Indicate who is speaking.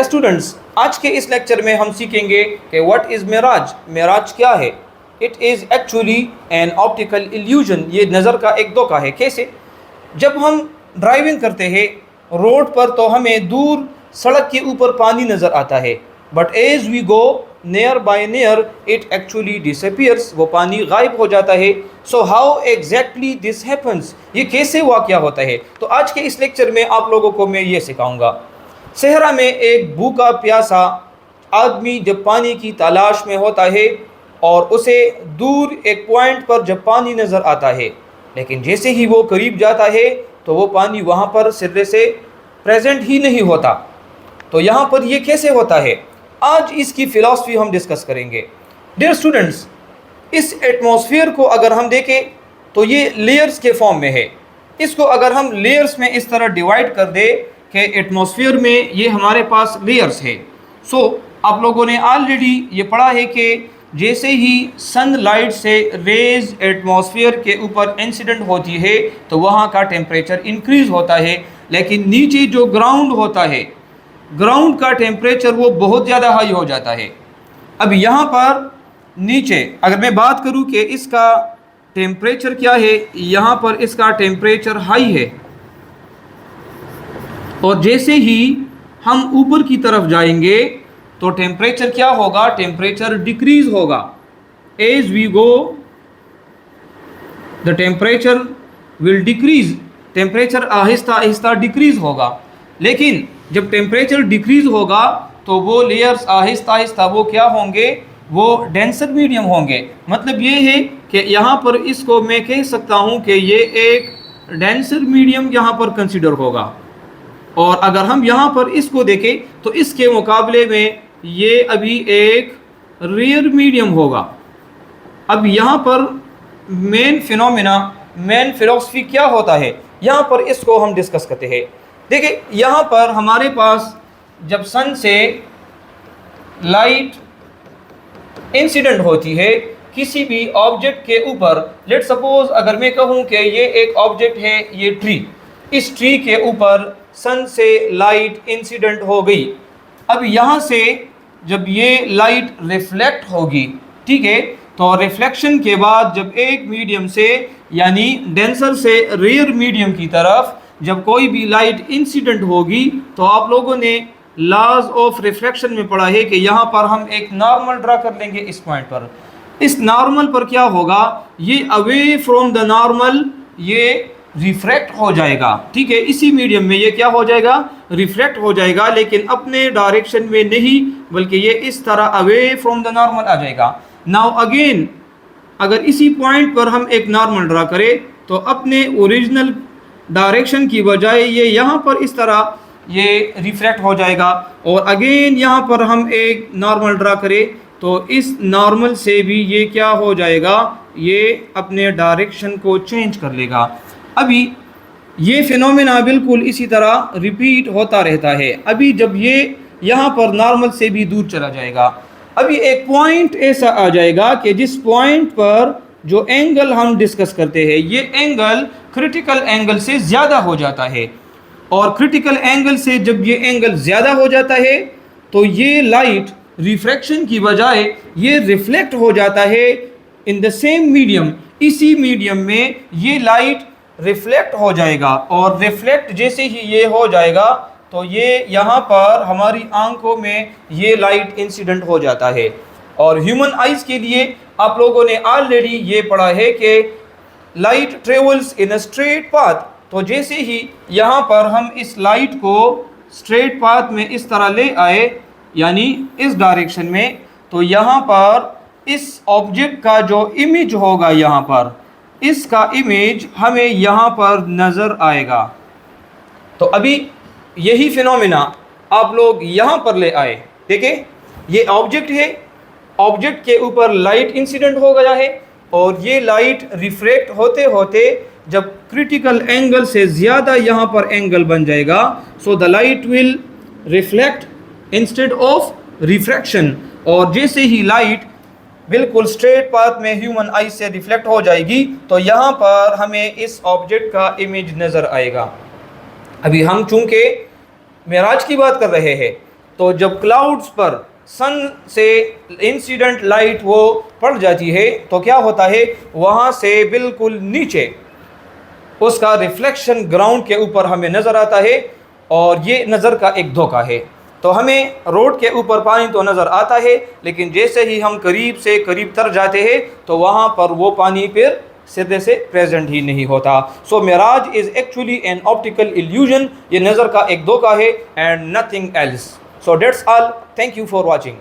Speaker 1: Students, आज के इस लेक्चर में हम सीखेंगे कि व्हाट इज़ मेराज। मेराज क्या है? It is actually an optical illusion. ये नज़र का एक धोखा है। कैसे? जब हम ड्राइविंग करते हैं रोड पर तो हमें दूर सड़क के ऊपर पानी नज़र आता है, but as we go near by near it actually disappears. वो पानी गायब हो जाता है। So how exactly this happens, ये कैसे वाक़या होता है? तो आज के इस लेक्चर में आप लोगों को मैं ये सिखाऊंगा। सहरा में एक भूखा प्यासा आदमी जब पानी की तलाश में होता है और उसे दूर एक पॉइंट पर जब पानी नज़र आता है, लेकिन जैसे ही वो करीब जाता है तो वो पानी वहाँ पर सिरे से प्रेजेंट ही नहीं होता। तो यहाँ पर ये कैसे होता है, आज इसकी फ़िलॉसफी हम डिस्कस करेंगे। डियर स्टूडेंट्स, इस एटमॉस्फेयर को अगर हम देखें तो ये लेयर्स के फॉर्म में है। इसको अगर हम लेयर्स में इस तरह डिवाइड कर दें कि एटमॉस्फेयर में ये हमारे पास लेयर्स है। सो आप लोगों ने ऑलरेडी ये पढ़ा है कि जैसे ही सनलाइट से रेज एटमॉस्फेयर के ऊपर इंसिडेंट होती है तो वहाँ का टेम्परेचर इंक्रीज़ होता है, लेकिन नीचे जो ग्राउंड होता है, ग्राउंड का टेम्परेचर वो बहुत ज़्यादा हाई हो जाता है। अब यहाँ पर नीचे अगर मैं बात करूँ कि इसका टेम्परेचर क्या है, यहाँ पर इसका टेम्परेचर हाई है, और जैसे ही हम ऊपर की तरफ जाएंगे तो टेम्परेचर क्या होगा, टेम्परेचर डिक्रीज होगा। As we go the temperature will decrease, temperature आहिस्ता आहिस्ता डिक्रीज होगा। लेकिन जब टेम्परेचर डिक्रीज होगा तो वो लेयर्स आहिस्ता आहिस्ता वो क्या होंगे, वो डेंसर मीडियम होंगे। मतलब ये है कि यहाँ पर इसको मैं कह सकता हूँ कि ये एक डेंसर मीडियम यहाँ पर कंसिडर होगा। और अगर हम यहाँ पर इसको देखें तो इसके मुकाबले में ये अभी एक रेयर मीडियम होगा। अब यहाँ पर मेन फिनोमिना, मेन फिलॉसफी क्या होता है, यहाँ पर इसको हम डिस्कस करते हैं। देखिए यहाँ पर हमारे पास जब सन से लाइट इंसिडेंट होती है किसी भी ऑब्जेक्ट के ऊपर, लेट सपोज अगर मैं कहूँ कि ये एक ऑब्जेक्ट है, ये ट्री, इस ट्री के ऊपर सन से लाइट इंसिडेंट हो गई। अब यहाँ से जब ये लाइट रिफ्लेक्ट होगी, ठीक है, तो रिफ्लेक्शन के बाद जब एक मीडियम से यानी डेंसर से रेयर मीडियम की तरफ जब कोई भी लाइट इंसिडेंट होगी तो आप लोगों ने लॉज ऑफ रिफ्लेक्शन में पढ़ा है कि यहाँ पर हम एक नॉर्मल ड्रा कर लेंगे इस पॉइंट पर। इस नॉर्मल पर क्या होगा, ये अवे फ्रॉम द नॉर्मल ये रिफ्रैक्ट हो जाएगा, ठीक है। इसी मीडियम में ये क्या हो जाएगा, रिफ्लेक्ट हो जाएगा, लेकिन अपने डायरेक्शन में नहीं बल्कि ये इस तरह अवे फ्रॉम द नॉर्मल आ जाएगा। नाउ अगेन अगर इसी पॉइंट पर हम एक नॉर्मल ड्रा करें तो अपने ओरिजिनल डायरेक्शन की बजाय ये यहाँ पर इस तरह ये रिफ्लेक्ट हो जाएगा। और अगेन यहाँ पर हम एक नॉर्मल ड्रा करें तो इस नॉर्मल से भी ये क्या हो जाएगा, ये अपने डायरेक्शन को चेंज कर लेगा। अभी ये फिनोमेना बिल्कुल इसी तरह रिपीट होता रहता है। अभी जब ये यहाँ पर नॉर्मल से भी दूर चला जाएगा, अभी एक पॉइंट ऐसा आ जाएगा कि जिस पॉइंट पर जो एंगल हम डिस्कस करते हैं ये एंगल क्रिटिकल एंगल से ज़्यादा हो जाता है। और क्रिटिकल एंगल से जब ये एंगल ज़्यादा हो जाता है तो ये लाइट रिफ्रैक्शन की बजाय ये रिफ्लेक्ट हो जाता है इन द सेम मीडियम। इसी मीडियम में ये लाइट रिफ्लेक्ट हो जाएगा, और रिफ्लेक्ट जैसे ही ये हो जाएगा तो ये यहाँ पर हमारी आंखों में ये लाइट इंसिडेंट हो जाता है। और ह्यूमन आइज़ के लिए आप लोगों ने ऑलरेडी ये पढ़ा है कि light travels in a straight path. तो जैसे ही यहाँ पर हम इस लाइट को स्ट्रेट पाथ में इस तरह ले आए यानी इस डायरेक्शन में, तो यहाँ पर इस ऑब्जेक्ट का जो इमेज होगा, यहाँ पर इसका इमेज हमें यहाँ पर नज़र आएगा। तो अभी यही फिनोमिना आप लोग यहाँ पर ले आए। देखिए ये ऑब्जेक्ट है, ऑब्जेक्ट के ऊपर लाइट इंसिडेंट हो गया है और ये लाइट रिफ्रैक्ट होते होते जब क्रिटिकल एंगल से ज़्यादा यहाँ पर एंगल बन जाएगा, so the light will reflect instead of refraction. और जैसे ही लाइट बिल्कुल स्ट्रेट पाथ में ह्यूमन आई से रिफ्लेक्ट हो जाएगी तो यहाँ पर हमें इस ऑब्जेक्ट का इमेज नज़र आएगा। अभी हम चूँकि मेराज की बात कर रहे हैं तो जब क्लाउड्स पर सन से इंसिडेंट लाइट वो पड़ जाती है तो क्या होता है, वहाँ से बिल्कुल नीचे उसका रिफ्लेक्शन ग्राउंड के ऊपर हमें नज़र आता है, और ये नज़र का एक धोखा है। तो हमें रोड के ऊपर पानी तो नज़र आता है, लेकिन जैसे ही हम करीब से करीब तर जाते हैं तो वहाँ पर वो पानी फिर सीधे से प्रेजेंट ही नहीं होता। So mirage is actually an optical illusion, ये नज़र का एक धोखा है and nothing else. So that's all, thank you for watching.